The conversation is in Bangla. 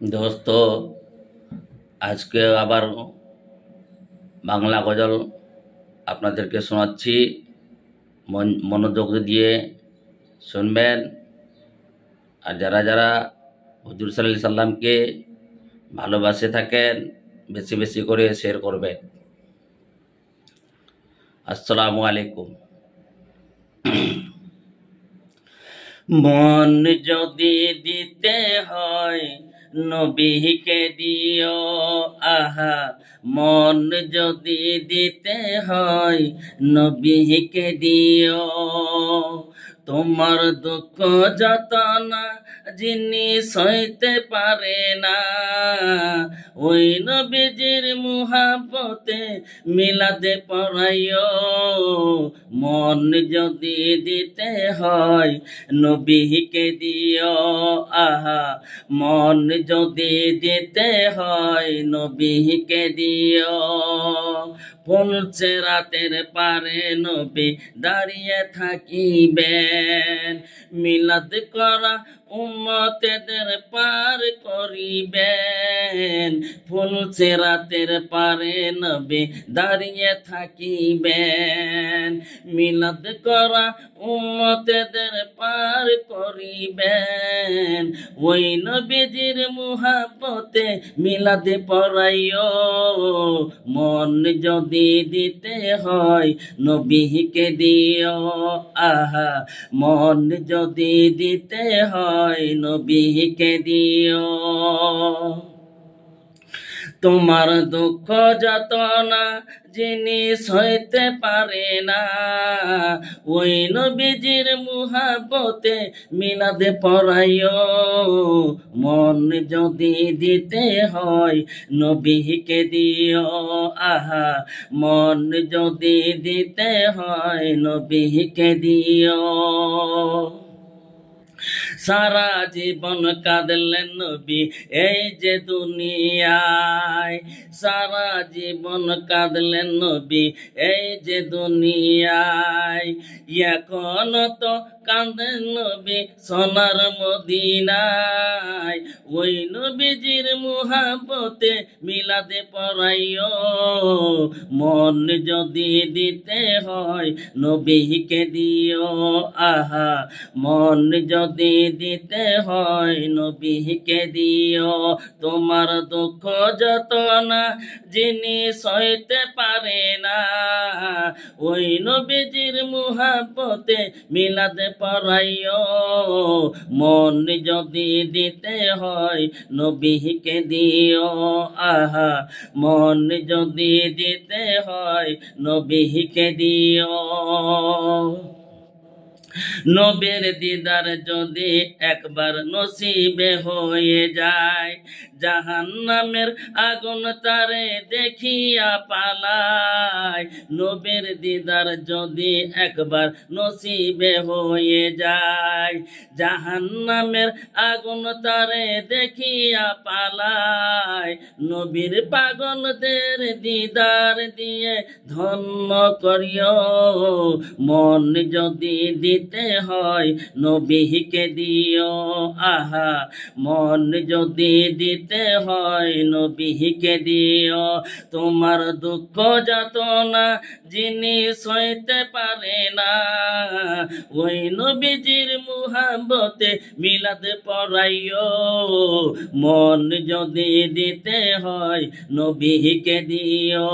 দোস্ত, আজকে আবার বাংলা গজল আপনাদেরকে শোনাচ্ছি। মনোযোগ দিয়ে শুনবেন। আর যারা যারা হুজুর সাল্লাল্লাহু আলাইহি সাল্লামকে ভালোবাসে থাকেন, বেশি বেশি করে শেয়ার করবেন। আসসালামু আলাইকুম। মন যদি দিতে হয় নবীকে দিও, আহা মন যদি দিতে হয় নবীকে দিও। তোমার দুঃখ যাতনা যিনি সইতে পারে না, ওই নবীজির মুহাব্বতে মিলাদে পড়াইও। মন যদি দিতে হয় নবীকে দিও, আহা মন যদি দিতে হয় নবীকে দিও। পৌঁছে রাতের পারে নবী দাঁড়িয়ে থাকিবেন, মিলাদ করা উম্মতেদের পার করিবেন। পৌঁছে রাতের পারে নবী দাঁড়িয়ে থাকিবেন, মিলাদ করা উম্মতেদের পার করিবেন। ওই নবীজির মুহাব্বতে মিলাদে পড়াইও। মন যদি দিতে হয় নবীকে দিও, আহা মন যদি দিতে হয় নবীকে দিও। তোমার দুঃখ যাতনা যিনি সইতে পারে না, ওই নবীজির মুহাব্বতে মিলাদে পড়াইও। মন যদি দিতে হয় নবীকে দিও, আহা মন যদি দিতে হয় নবীকে দিও। সারা জীবন কাঁদলেন নবী এই যে দুনিয়ায়, সারা জীবন কাঁদলেন নবী এই যে দুনিয়ায়। এখন তো কাঁদেন নবী সোনার মদিনায়, ওই নবীজির মুহাব্বতে মিলাদে পড়াইও। মন যদি দিতে হয় নবীকে দিও, আহা মন যদি দিতে হয় নবীকে দিও। তোমার দুঃখ যাতনা যিনি সইতে পারে না, ওই নবীজির মুহাব্বতে মিলাদে পড়াইও। মন যদি দিতে হয় নবীকে দিও, আহা মন যদি দিতে হয় নবীকে দিও। নবীর দিদার যদি একবার নসিবে হয়ে যায়, জাহান্নামের আগুন তারে দেখিয়া পালায়। নবীর দিদার যদি একবার নসিবে হয়ে যায়, জাহান্নামের আগুন তারে দেখিয়া পালায়। নবীর পাগলদের দিদার দিয়ে ধন্য করিও। মন যদি দিতে হয় নবীকে দিও, আহা মন যদি দিতে হয় নবীকে দিও। তোমার দুঃখ যাতনা যিনি সইতে পারে না, ওই নবীজির মুহাব্বতে মিলাদ পড়াইও। মন যদি দিতে হয় নবীকে দিও।